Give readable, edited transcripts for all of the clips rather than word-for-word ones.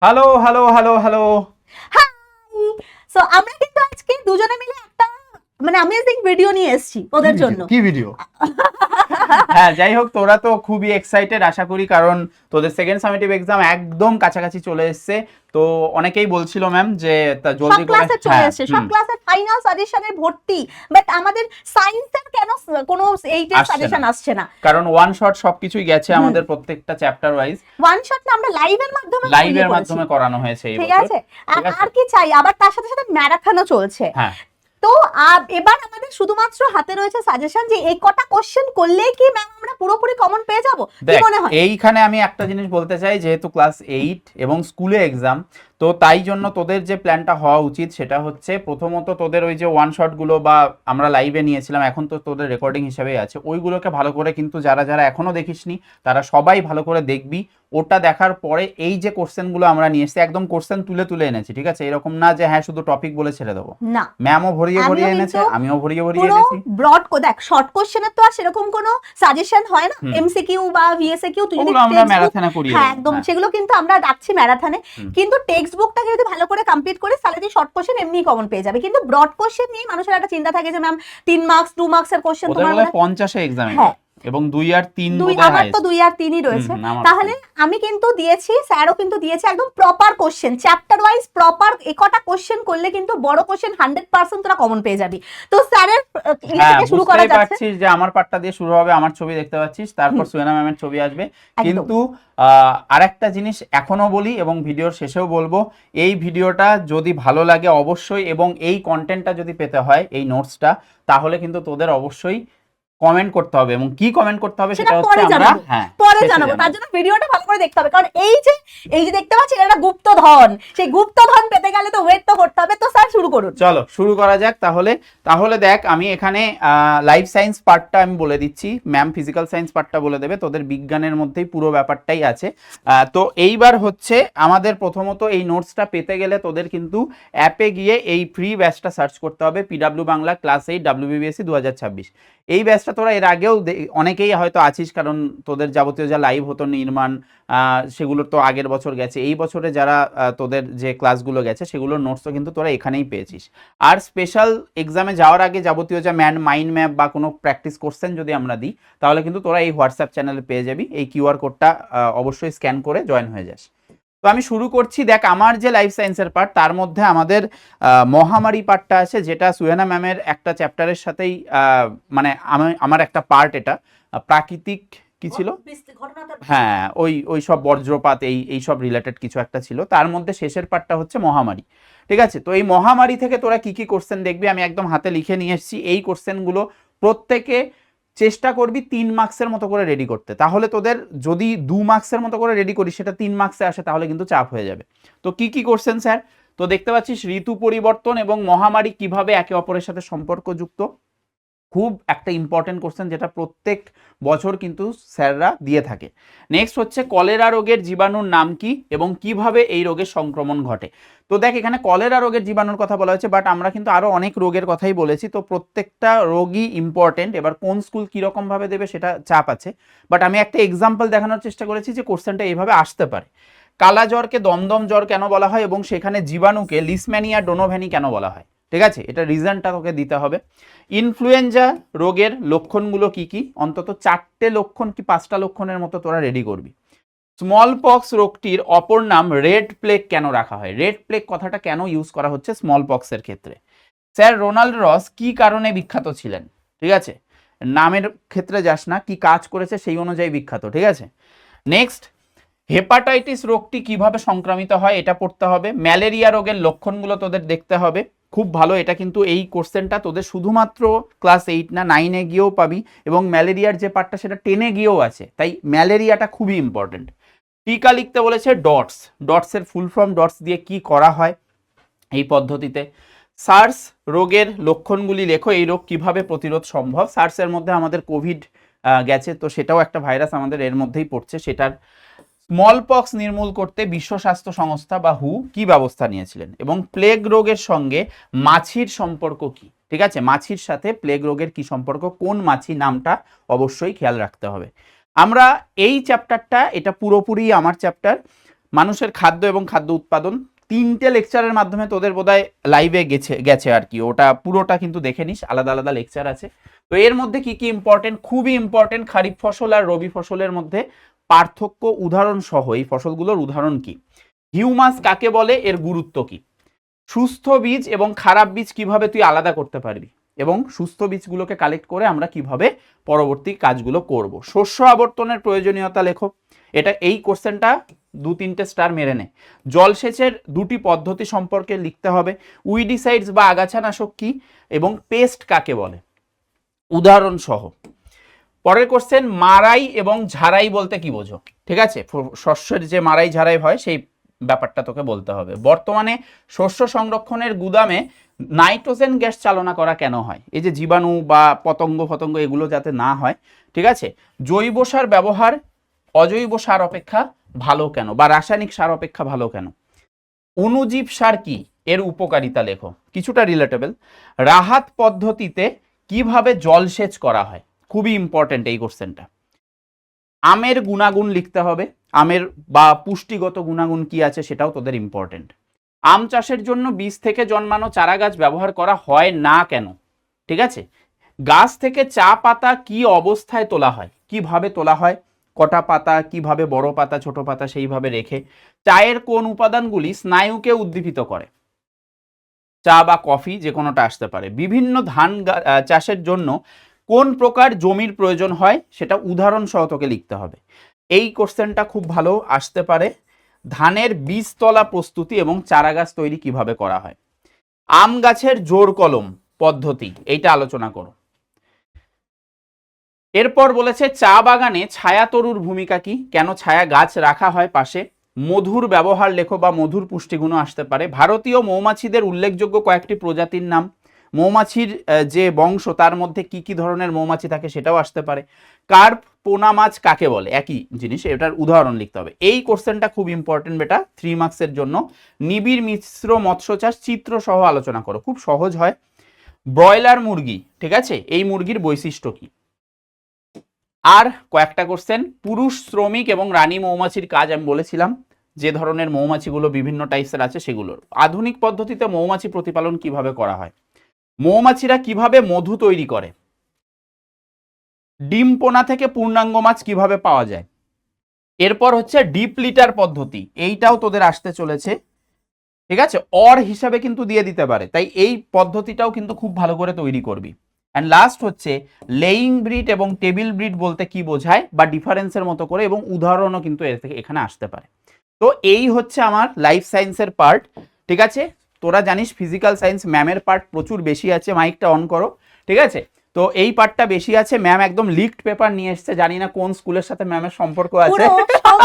Hello hello hello hello. Hi. So আমরা কিন্তু আজকে দুজনে মিলে একটা অ্যামেজিং ভিডিও নিয়ে এসেছি ওদের জন্য। কি ভিডিও? হ্যাঁ, যাই হোক, তোরা তো খুবই এক্সাইটেড আশা করি, কারণ তোদের সেকেন্ড সামেটিভ এক্সাম একদম কাছাকাছি চলে এসেছে। তো অনেকেই বলছিল ম্যাম যে সব জলদি করে। ক্লাসে চলে এসেছে, সব ক্লাসের ফাইনাল সাজেশনের ভর্তি, বাট আমাদের সায়েন্সের কেন কোনো এইটের সাজেশন আসছে না? কারণ ওয়ান শট সবকিছুই গেছে আমাদের প্রত্যেকটা চ্যাপ্টার ওয়াইজ। ওয়ান শট না, আমরা লাইভের মাধ্যমে করানো হয়েছে এই ঠিক বছর। আছে। আর কি চাই, আবার তার সাথে সাথে ম্যারাথনও চলছে। হ্যাঁ, তো এবার আমাদের শুধুমাত্র হাতে রয়েছে সাজেশন যে এই কটা কোশ্চেন করলেই কি ম্যাম আমরা পুরোপুরি কমন পেয়ে যাব, কি মনে হয়? এইখানে আমি একটা জিনিস বলতে চাই, যেহেতু ক্লাস 8 এবং স্কুলে এক্সাম, তো তাই জন্য তোদের যে প্ল্যানটা হওয়া উচিত সেটা হচ্ছে প্রথমত তোদের ওই যে ওয়ান শট গুলো বা আমরা লাইভে নিয়েছিলাম, এখন তো তোদের রেকর্ডিং হিসেবেই আছে, ওইগুলোকে ভালো করে কিন্তু যারা যারা এখনো দেখিসনি তারা সবাই ভালো করে দেখবি। ওটা দেখার পরে এই যে কোশ্চেনগুলো আমরা নিয়ে এসেছি, একদম কোশ্চেন তুলে তুলে এনেছি, ঠিক আছে? এরকম না যে হ্যাঁ শুধু টপিক বলে ছেড়ে দেবো। না, ম্যামও ভরিয়ে ভরিয়ে এনেছে, আমিও ভরিয়ে ভরিয়ে পুরো এনেছি। ব্রড দেখ, শর্ট কোশ্চেনের তো আর সেরকম কোনো সাজেশন হয় না, এমসিকিউ বা ভিএসএকিউ তুই যদি আমরা ম্যারাথনে করিয়ে হ্যাঁ একদম সেগুলো কিন্তু আমরা রাখছি ম্যারাথনে, কিন্তু টেক্সট বুকটাকে যদি ভালো করে কমপ্লিট করে তাহলে তুই শর্ট কোশ্চেন এমনি কমন পেয়ে যাবে। কিন্তু ব্রড কোশ্চেন নিয়ে মানুষের একটা চিন্তা থাকে যে ম্যাম 3 মার্কস 2 মার্কসের কোশ্চেন তোমার 50 এ এক্সামে। হ্যাঁ, এবং 2 আর 3 আমার তো 2 আর 3ই রয়েছে। তাহলে আমি কিন্তু দিয়েছি, স্যারও কিন্তু দিয়েছে একদম proper question, chapter wise proper একটা কোশ্চেন করলে কিন্তু বড় কোশ্চেন 100% তোরা কমন পেয়ে যাবি। তো স্যারের থেকে শুরু করা যাচ্ছে। পাচ্ছিস যে আমার পার্টটা দিয়ে শুরু হবে, আমার ছবি দেখতে পাচ্ছিস, তারপর সুয়েনা ম্যামের ছবি আসবে। কিন্তু আরেকটা জিনিস এখনো বলি এবং ভিডিওর শেষেও বলবো, এই ভিডিওটা যদি ভালো লাগে অবশ্যই, এবং এই কন্টেন্টটা যদি পেতে হয়, এই নোটসটা, তাহলে কিন্তু তোদের অবশ্যই কমেন্ট করতে হবে। এবং কি কমেন্ট করতে হবে সেটা হচ্ছে আমরা পরে জানাবো। তার জন্য ভিডিওটা ভালো করে দেখতে হবে, কারণ এই যে দেখতে পাচ্ছেন এটা গুপ্তধন, সেই গুপ্তধন পেতে গেলে তো ওয়েট তো করতে হবে। তো স্যার শুরু করুন। চলো শুরু করা যাক তাহলে দেখ, আমি এখানে লাইফ সায়েন্স পার্টটা আমি বলে দিচ্ছি, ম্যাম ফিজিক্যাল সায়েন্স পার্টটা বলে দেবে, তোদের বিজ্ঞানের মধ্যেই পুরো ব্যাপারটাই আছে। তো এইবার হচ্ছে আমাদের প্রথমত এই নোটসটা পেতে গেলে তোদের কিন্তু অ্যাপে গিয়ে এই ফ্রি ব্যাচটা সার্চ করতে হবে, পিডব্লিউ বাংলা ক্লাস 8 WBBSc 2026। এই ব্যাচটা তোরা এর আগেও অনেকেই হয়তো আছিস, কারণ তোদের যাবতীয় যা লাইভ হতো নির্মাণ, সেগুলোর তো আগের বছর গেছে। এই বছরে যারা তোদের যে ক্লাসগুলো গেছে সেগুলোর নোটসও কিন্তু তোরা এখানেই পেয়েছিস। আর স্পেশাল এক্সামে যাওয়ার আগে যাবতীয় যা মাইন্ড ম্যাপ বা কোনো প্র্যাকটিস কোশ্চেন যদি আমরা দিই, তাহলে কিন্তু তোরা এই হোয়াটসঅ্যাপ চ্যানেলে পেয়ে যাবি। এই কিউআর কোডটা অবশ্যই স্ক্যান করে জয়েন হয়ে যাস। তো আমি শুরু করছি। দেখ, আমার যে লাইফ সায়েন্সের পার্ট, তার মধ্যে আমাদের মহামারী পার্টটা আছে, যেটা সুহেনা ম্যামের একটা চ্যাপ্টারের সাথেই মানে আমার একটা পার্ট, এটা প্রাকৃতিক কি ছিল, হ্যাঁ ওই সব বজ্রপাত এই সব রিলেটেড কিছু একটা ছিল। তার মধ্যে শেষের পার্টটা হচ্ছে মহামারী, ঠিক আছে? তো এই মহামারী থেকে তোরা কি কি কোশ্চেন দেখবি আমি একদম হাতে লিখে নিয়ে এসেছি। এই কোশ্চেনগুলো প্রত্যেকে চেষ্টা করবি 3 মার্কসের মতো করে রেডি করতে। তাহলে তোদের যদি 2 মার্কসের মতো করে রেডি করিস, সেটা 3 মার্কসে আসে, তাহলে কিন্তু চাপ হয়ে যাবে। তো কি কি কোশ্চেন স্যার? তো দেখতে পাচ্ছিস ঋতু পরিবর্তন এবং মহামারী কিভাবে একে অপরের সাথে সম্পর্কযুক্ত, খুব একটা ইম্পর্টেন্ট কোশ্চেন, যেটা প্রত্যেক বছর কিন্তু স্যাররা দিয়ে থাকে। নেক্সট হচ্ছে কলেরা রোগের জীবাণুর নাম কি এবং কিভাবে এই রোগের সংক্রমণ ঘটে। তো দেখ, এখানে কলেরা রোগের জীবাণুর কথা বলা হয়েছে, বাট আমরা কিন্তু আরো অনেক রোগের কথাই বলেছি। তো প্রত্যেকটা রোগই ইম্পর্টেন্ট। এবার কোন স্কুল কিরকম ভাবে দেবে সেটা চাপ আছে, বাট আমি একটা এক্সাম্পল দেখানোর চেষ্টা করেছি যে কোশ্চেনটা এইভাবে আসতে পারে। কালা জ্বরকে দমদম জ্বর কেন বলা হয় এবং সেখানে জীবাণুকে লিসম্যানিয়া ডোনোভ্যানি কেন বলা হয়, ঠিক আছে? এটা রিজনটা তোকে দিতে হবে। ইনফ্লুয়েঞ্জা রোগের লক্ষণগুলো কি কি, অন্তত 4টে লক্ষণ কি 5টা লক্ষণের মতো তোরা রেডি করবি। স্মল পক্স রোগটির অপর নাম রেড প্লেগ কেন রাখা হয়, রেড প্লেগ কথাটা কেন ইউজ করা হচ্ছে স্মল পক্সের ক্ষেত্রে। স্যার রোনাল্ড রস কি কারণে বিখ্যাত ছিলেন, ঠিক আছে? নামের ক্ষেত্রে যাস না, কি কাজ করেছে সেই অনুযায়ী বিখ্যাত, ঠিক আছে? নেক্সট, হেপাটাইটিস রোগটি কিভাবে সংক্রামিত হয় এটা পড়তে হবে। ম্যালেরিয়া রোগের লক্ষণগুলো তোদের দেখতে হবে। খুব ভালো, এটা কিন্তু এই কোশ্চেনটা তোদের শুধুমাত্র ক্লাস 8 না 9-এ গিয়েও পাবি, এবং ম্যালেরিয়ার যে পার্টটা সেটা 10-এ গিয়েও আছে, তাই ম্যালেরিয়াটা খুবই ইম্পর্টেন্ট। টিকা লিখতে বলেছে ডটসের ফুল ফর্ম, ডটস দিয়ে কি করা হয় এই পদ্ধতিতে। সার্স রোগের লক্ষণগুলি লেখো, এই রোগ কিভাবে প্রতিরোধ সম্ভব। সার্সের মধ্যে আমাদের কোভিড গেছে, তো সেটাও একটা ভাইরাস আমাদের এর মধ্যেই পড়ছে, সেটার স্মল পক্স নির্মূল করতে বিশ্ব স্বাস্থ্য সংস্থা বা হু কি ব্যবস্থা নিয়েছিলেন, এবং প্লেগ রোগের সঙ্গে মাছির সম্পর্ক কি, ঠিক আছে? মাছির সাথে প্লেগ রোগের কি সম্পর্ক, কোন মাছি, নামটা অবশ্যই খেয়াল রাখতে হবে। আমরা এই চ্যাপ্টারটা, এটা পুরোপুরি আমার চ্যাপ্টার, মানুষের খাদ্য এবং খাদ্য উৎপাদন, 3টে লেকচারের মাধ্যমে তোদের বোধহয় লাইভে গেছে আর কি, ওটা পুরোটা কিন্তু দেখে নিস, আলাদা আলাদা লেকচার আছে। তো এর মধ্যে কি কি ইম্পর্টেন্ট, খুবই ইম্পর্টেন্ট, খারিফ ফসল আর রবি ফসলের মধ্যে পার্থক্য, উদাহরণ সহ এই ফসলগুলোর উদাহরণ কি, হিউমাস কাকে বলে, এর গুরুত্ব কি, সুস্থ বীজ এবং খারাপ বীজ কিভাবে তুই আলাদা করতে পারবি, এবং সুস্থ বীজগুলোকে কালেক্ট করে আমরা কিভাবে পরবর্তী কাজগুলো করব, শস্য আবর্তনের প্রয়োজনীয়তা লেখো, এটা এই কোশ্চেনটা 2-3টে স্টার মেরে নে, জলসেচের 2টি পদ্ধতি সম্পর্কে লিখতে হবে, উইডিসাইডস বা আগাছানাশক কি এবং পেস্ট কাকে বলে, উদাহরণ সহ। পরের কোশ্চেন, মারাই এবং ঝাড়াই বলতে কি বোঝো, ঠিক আছে, শস্যের যে মারাই ঝাড়াই হয় সেই ব্যাপারটা তোকে বলতে হবে। বর্তমানে শস্য সংরক্ষণের গুদামে নাইট্রোজেন গ্যাস চালনা করা কেন হয়, এই যে জীবাণু বা পতঙ্গ এগুলো যাতে না হয়, ঠিক আছে। জৈব সার ব্যবহার অজৈব সার অপেক্ষা ভালো কেন, বা রাসায়নিক সার অপেক্ষা ভালো কেন, অণুজীব সার কি, এর উপকারিতা লেখো, কিছুটা রিলেটেবল। রাহাত পদ্ধতিতে কিভাবে জলসেচ করা হয়, খুবই ইম্পর্টেন্ট এই কোশ্চেনটা। আমের গুণাগুণ লিখতে হবে, আমের বা পুষ্টিগত গুণাগুণ কি আছে সেটাও তোদের ইম্পর্টেন্ট। আম চাষের জন্য বীজ থেকে জন্মানো চারা গাছ ব্যবহার করা হয় না কেন, ঠিক আছে। গাছ থেকে চা পাতা কি অবস্থায় তোলা হয়, কিভাবে তোলা হয়, কটা পাতা, কিভাবে বড় পাতা ছোট পাতা সেইভাবে রেখে। চায়ের কোন উপাদানগুলি স্নায়ুকে উদ্দীপিত করে, চা বা কফি যে কোনোটা আসতে পারে। বিভিন্ন ধান চাষের জন্য কোন প্রকার জমির প্রয়োজন হয় সেটা উদাহরণ সহ তোকে লিখতে হবে। এই কোশ্চেনটা খুব ভালো আসতে পারে। ধানের বীজতলা প্রস্তুতি এবং চারা গাছ তৈরি কিভাবে করা হয়। আম গাছের জোড় কলম পদ্ধতি, এইটা আলোচনা করো। এরপর বলেছে চা বাগানে ছায়া তরুর ভূমিকা কি, কেন ছায়া গাছ রাখা হয় পাশে। মধুর ব্যবহার লেখো বা মধুর পুষ্টিগুণও আসতে পারে। ভারতীয় মৌমাছিদের উল্লেখযোগ্য কয়েকটি প্রজাতির নাম, মৌমাছির যে বংশ তার মধ্যে কি কি ধরনের মৌমাছি থাকে সেটাও আসতে পারে। কার্প পোনা মাছ কাকে বলে, একই জিনিস, এটার উদাহরণ লিখতে হবে। এই কোশ্চেনটা খুব ইম্পর্টেন্ট বেটা, 3 মার্কসের জন্য। নিবিড় মিশ্র মৎস্য চাষ চিত্র সহ আলোচনা করো, খুব সহজ হয়। ব্রয়লার মুরগি, ঠিক আছে, এই মুরগির বৈশিষ্ট্য কি। আর কয়েকটা কোশ্চেন, পুরুষ শ্রমিক এবং রানী মৌমাছির কাজ আমি বলেছিলাম, যে ধরনের মৌমাছিগুলো বিভিন্ন টাইপসের আছে সেগুলোর। আধুনিক পদ্ধতিতে মৌমাছি প্রতিপালন কিভাবে করা হয়। মৌমাছিরা কিভাবে মধু তৈরি করে। ডিম পোনা থেকে পূর্ণাঙ্গ মাছ কিভাবে পাওয়া যায়। এরপর হচ্ছে ডিপ লিটার পদ্ধতি, এইটাও তোদের আসতে চলেছে, ঠিক আছে, অর হিসাবে কিন্তু দিয়ে দিতে পারে, তাই এই পদ্ধতিটাও কিন্তু খুব ভালো করে তৈরি করবি। অ্যান্ড লাস্ট হচ্ছে লেইং ব্রিড এবং টেবিল ব্রিড বলতে কি বোঝায় বা ডিফারেন্সের মতো করে, এবং উদাহরণও কিন্তু এর থেকে এখানে আসতে পারে। তো এই হচ্ছে আমার লাইফ সায়েন্সের পার্ট, ঠিক আছে। তোরা জানিস ফিজিক্যাল সায়েন্স ম্যামের পার্ট প্রচুর বেশি আছে, মাইকটা অন করো, ঠিক আছে। তো এই পার্টটা বেশি আছে, ম্যাম একদম লিকড পেপার নিয়ে এসেছে, জানি না কোন স্কুলের সাথে ম্যামের সম্পর্ক আছে, সব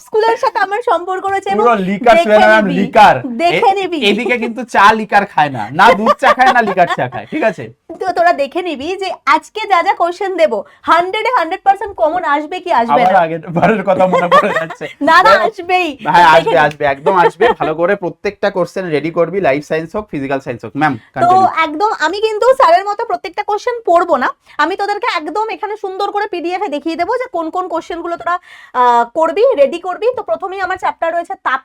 স্কুলের সাথে আমার সম্পর্ক রয়েছে, পুরো লিকার শুয়ে ম্যাম লিকার, দেখে নিবি। এদিকে কিন্তু চা লিকার খায় না, না দুধ চা খায় না লিকার চা খায়, ঠিক আছে। তো তোরা দেখে নিবি যে আজকে যা যা কোশ্চেন দেব 100% কমন আসবে কি আসবে না, আগের বারের কথা মনে পড়ে যাচ্ছে। না না আসবেই, হ্যাঁ আসবে একদম আসবে, ভালো করে প্রত্যেকটা কোশ্চেন রেডি করবি, লাইফ সায়েন্স হোক ফিজিক্যাল সায়েন্স হোক। ম্যাম তো একদম আমি কিন্তু স্যারের মতো প্রত্যেকটা কোশ্চেন পড়বো না, আমি তোদেরকে একদম এখানে সুন্দর করে পিডিএফ এ দেখিয়ে দেবো যে কোন কোন কোশ্চেন গুলো তোরা করবি, রেডি করবি। তো প্রথমেই আমার চ্যাপ্টার রয়েছে তাপ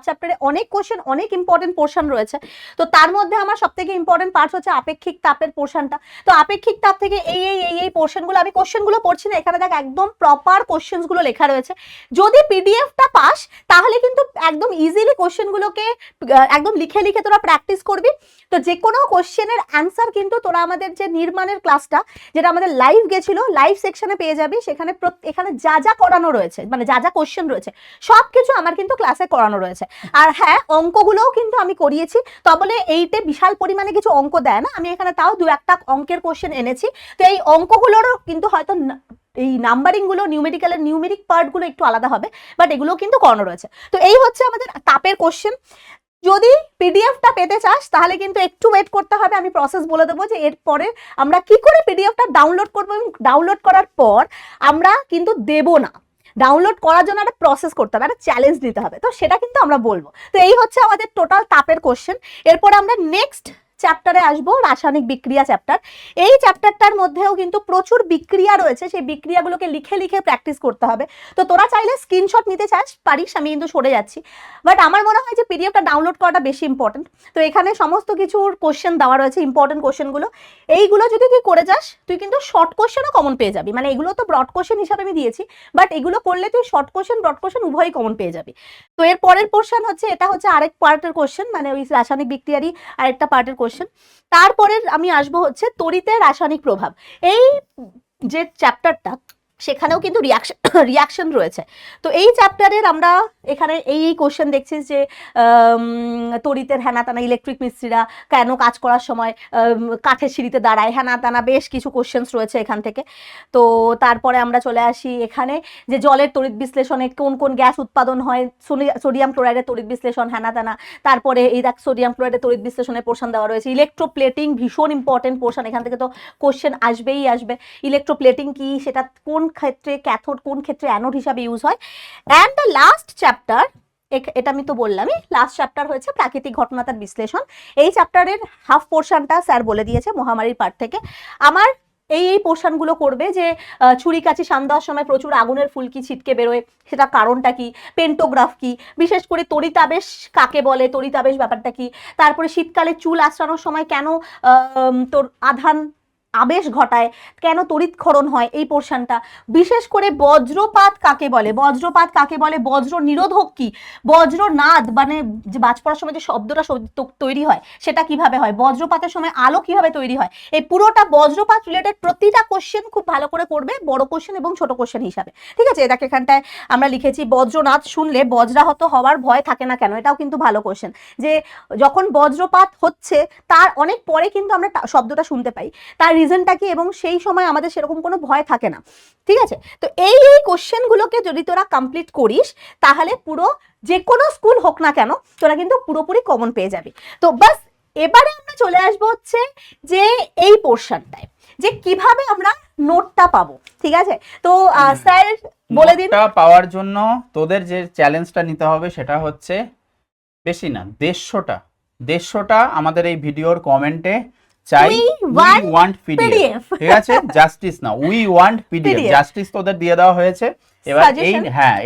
চ্যাপ্টারে অনেক কোশ্চেন, অনেক ইম্পর্টেন্ট পোর্শন রয়েছে। তো তার মধ্যে আমার সবথেকে ইম্পর্টেন্ট পার্ট হচ্ছে আপেক্ষিক তাপের পোর্শনটা। তো আপেক্ষিক তাপ থেকে এই পোর্শনগুলো, আমি কোশ্চেনগুলো পড়ছি না, এখানে দেখ একদম প্রপার কোশ্চেনগুলো লেখা রয়েছে। যদি পিডিএফটা পাস তাহলে কিন্তু একদম ইজিলি কোশ্চেনগুলোকে একদম লিখে লিখে তোরা প্র্যাকটিস করবি। তো যে কোনো কোশ্চেনের অ্যান্সার কিন্তু তোরা আমাদের যে নির্মাণের ক্লাসটা, যেটা আমাদের লাইভ গেছিল, লাইভ সেকশনে পেয়ে যাবি। সেখানে এখানে যা যা করানো রয়েছে, মানে যা যা কোশ্চেন রয়েছে সবকিছু আমার কিন্তু ক্লাসে করানো রয়েছে। আর হ্যাঁ, অঙ্কগুলোও কিন্তু আমি করিয়েছি, তবে এইতে বিশাল পরিমাণে কিছু অঙ্ক দেয় না, আমি এখানে তাও 2-1টা অঙ্কের কোশ্চেন এনেছি। তো এই অঙ্কগুলোরও কিন্তু হয়তো এই নাম্বারিং গুলো, নিউমেরিক্যালের নিউমেরিক পার্ট গুলো একটু আলাদা হবে, বাট এগুলো কিন্তু করানো রয়েছে। তো এই হচ্ছে আমাদের তাপের কোশ্চেন। যদি পিডিএফটা পেতে চাস তাহলে কিন্তু একটু ওয়েট করতে হবে, আমি প্রসেস বলে দেবো যে এরপরে আমরা কি করে পিডিএফটা ডাউনলোড করবো, এবং ডাউনলোড করার পর আমরা কিন্তু দেব না, ডাউনলোড করার জন্য একটা প্রসেস করতে হবে, একটা চ্যালেঞ্জ নিতে হবে, তো সেটা কিন্তু আমরা বলবো। তো এই হচ্ছে আমাদের টোটাল তাপের কোশ্চেন। এরপর আমরা নেক্সট চ্যাপ্টারে আসবো, রাসায়নিক বিক্রিয়া চ্যাপ্টার। এই চ্যাপ্টারটার মধ্যেও কিন্তু প্রচুর বিক্রিয়া রয়েছে, সেই বিক্রিয়াগুলোকে লিখে লিখে প্র্যাকটিস করতে হবে। তো তোরা চাইলে স্ক্রিনশট নিতে চাস পারিস, আমি কিন্তু সরে যাচ্ছি, বাট আমার মনে হয় যে পিডিএফটা ডাউনলোড করাটা বেশি ইম্পর্টেন্ট। তো এখানে সমস্ত কিছুর কোশ্চেন দেওয়া রয়েছে, ইম্পর্টেন্ট কোশ্চেনগুলো। এইগুলো যদি তুই করে যাস তুই কিন্তু শর্ট কোশ্চেনও কমন পেয়ে যাবি, মানে এগুলো তো ব্রড কোশ্চেন হিসাবে আমি দিয়েছি, বাট এগুলো করলে তুই শর্ট কোশ্চেন ব্রড কোশ্চেন উভয়ই কমন পেয়ে যাবি। তো এর পরের পোর্শন হচ্ছে, এটা হচ্ছে আরেক পার্টের কোশ্চেন, মানে ওই রাসায়নিক বিক্রিয়ারই আরেকটা পার্টের কোশ্চেন। তারপরে আমি আসবো হচ্ছে তড়িতে রাসায়নিক প্রভাব। এই যে চ্যাপ্টারটা, সেখানেও কিন্তু রিয়াকশন রয়েছে। তো এই চ্যাপ্টারের আমরা এখানে এই কোশ্চেন দেখছি যে তড়িতের হ্যানা তানা, ইলেকট্রিক মিস্ত্রিরা কেন কাজ করার সময় কাঠের সিঁড়িতে দাঁড়ায়, হ্যানা তানা বেশ কিছু কোশ্চেন্স রয়েছে এখান থেকে। তো তারপরে আমরা চলে আসি এখানে যে জলের তড়িৎ বিশ্লেষণে কোন কোন গ্যাস উৎপাদন হয়, সোডিয়াম ক্লোরাইডের তড়িৎ বিশ্লেষণ, হ্যানা তানা। তারপরে এই দেখ সোডিয়াম ক্লোরাইডের তড়িৎ বিশ্লেষণের পোর্শন দেওয়া রয়েছে। ইলেকট্রোপ্লেটিং ভীষণ ইম্পর্টেন্ট পোর্শন, এখান থেকে তো কোশ্চেন আসবেই আসবে। ইলেকট্রোপ্লেটিং কি, সেটা কোন ক্ষেত্রে ক্যাথোড, কোন ক্ষেত্রে অ্যানোড হিসাবে ইউজ হয়। অ্যান্ড দ্য লাস্ট চ্যাপ্টার, এটা আমি তো বললামই, লাস্ট চ্যাপ্টার হয়েছে প্রাকৃতিক ঘটনা তার বিশ্লেষণ। এই চ্যাপ্টারের হাফ পোর্শনটা স্যার বলে দিয়েছে মহামারীর পার্ট থেকে। আমার এই পোর্শনগুলো করবে যে ছুরি কাচি শান দেওয়ার সময় প্রচুর আগুনের ফুলকি ছিটকে বেরোয়, সেটা কারণটা কি, পেন্টোগ্রাফ কি, বিশেষ করে তড়িতাবেশ কাকে বলে, তড়িতাবেশ ব্যাপারটা কি, তারপরে শীতকালে চুল আঁচড়ানোর সময় কেন তোর আধান আবেশ ঘটায়, কেন তড়িৎক্ষরণ হয়, এই পোর্শনটা। বিশেষ করে বজ্রপাত কাকে বলে, বজ্রপাত কাকে বলে, বজ্র নিরোধক কি, বজ্রনাদ মানে যে বাজ পড়ার সময় যে শব্দটা তৈরি হয় সেটা কিভাবে হয়, বজ্রপাতের সময় আলো কিভাবে তৈরি হয়, এই পুরোটা বজ্রপাত রিলেটেড প্রতিটা কোশ্চেন খুব ভালো করে করবে, বড় কোশ্চেন এবং ছোট কোশ্চেন হিসাবে। ঠিক আছে, দেখ এখানটায় আমরা লিখেছি বজ্রনাদ শুনলে বজ্রাহত হওয়ার ভয় থাকে না কেন, এটাও কিন্তু ভালো কোশ্চেন। যে যখন বজ্রপাত হচ্ছে তার অনেক পরে কিন্তু আমরা শব্দটা শুনতে পাই, তার রিজনটা কি, এবং সেই সময় আমাদের সেরকম কোনো ভয় থাকে না। ঠিক আছে, তো এই কোশ্চেনগুলোকে যদি তোরা কমপ্লিট করিস তাহলে পুরো যে কোনো স্কুল হোক না কেন তোরা কিন্তু পুরোপুরি কমন পেয়ে যাবি। তো বাস এবারে আমরা চলে আসবো হচ্ছে যে এই পোর্শনটায় যে কিভাবে আমরা নোটটা পাবো। ঠিক আছে, তো স্যার বলে দিন। নোটটা পাওয়ার জন্য তোদের যে চ্যালেঞ্জটা নিতে হবে সেটা হচ্ছে বেশি না, 150টা আমাদের এই ভিডিওর কমেন্টে চাই উই ওয়ান্ট পিডিএফ। ঠিক আছে, জাস্টিস না, উই ওয়ান্ট পিডিএফ, জাস্টিস তোদের দিয়ে দেওয়া হয়েছে। এবার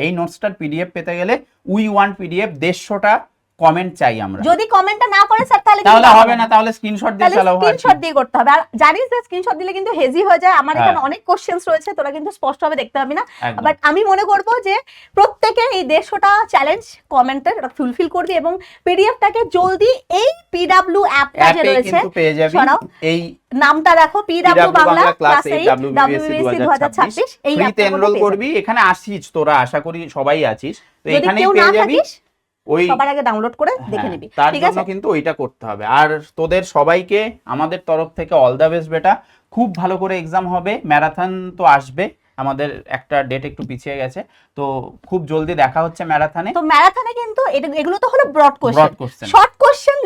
এই নোটসটার পিডিএফ পেতে গেলে উই ওয়ান্ট পিডিএফ 150টা কমেন্ট চাই আমরা। যদি কমেন্টটা না করে স্যার তাহলে হবে না, তাহলে স্ক্রিনশট দিয়ে চালাও, স্ক্রিনশট দিয়ে করতে হবে। আর জানিস যে স্ক্রিনশট দিলে কিন্তু হেজি হয়ে যায়, আমার এখানে অনেক কোশ্চেনস রয়েছে, তোরা কিন্তু স্পষ্টভাবে দেখতে পাবি না। বাট আমি মনে করব যে প্রত্যেকে এই 150টা চ্যালেঞ্জ কমেন্টের ফুলফিল করবি এবং পিডিএফটাকে জলদি এই পিডব্লিউ অ্যাপটা যে রয়েছে কিন্তু পেয়ে যাবি। এই নামটা দেখো, পিডব্লিউ বাংলা ক্লাস 8 WBSC 2026, এই ফ্রিতে এনরোল করবি। এখানে আসিস তোরা, আশা করি সবাই আছিস, তো এখানেই পেয়ে যাবি। ওই সবার আগে ডাউনলোড করে দেখে নিবি, তার জন্য কিন্তু ওইটা করতে হবে। আর তোদের সবাইকে আমাদের তরফ থেকে অল দ্য বেস্ট বেটা, খুব ভালো করে এক্সাম হবে। ম্যারাথন তো আসবে, আমাদের একটা ডেট একটু পিছিয়ে গেছে, তো খুব জলদি দেখা হচ্ছে ম্যারাথনে। তো ম্যারাথনে কিন্তু এগুলো তো হলো broad question, short question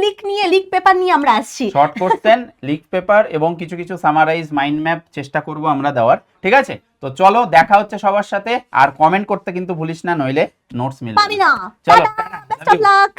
leak paper নিয়ে আমরা আসছি। শর্ট কোশ্চেন, লিক পেপার এবং কিছু কিছু সামারাইজ মাইন্ড ম্যাপ চেষ্টা করব আমরা দেওয়ার। ঠিক আছে, তো চলো দেখা হচ্ছে সবার সাথে। আর কমেন্ট করতে কিন্তু ভুলিস না, নইলে নোটস মিলবে না। চলো, বেস্ট অফ লাক।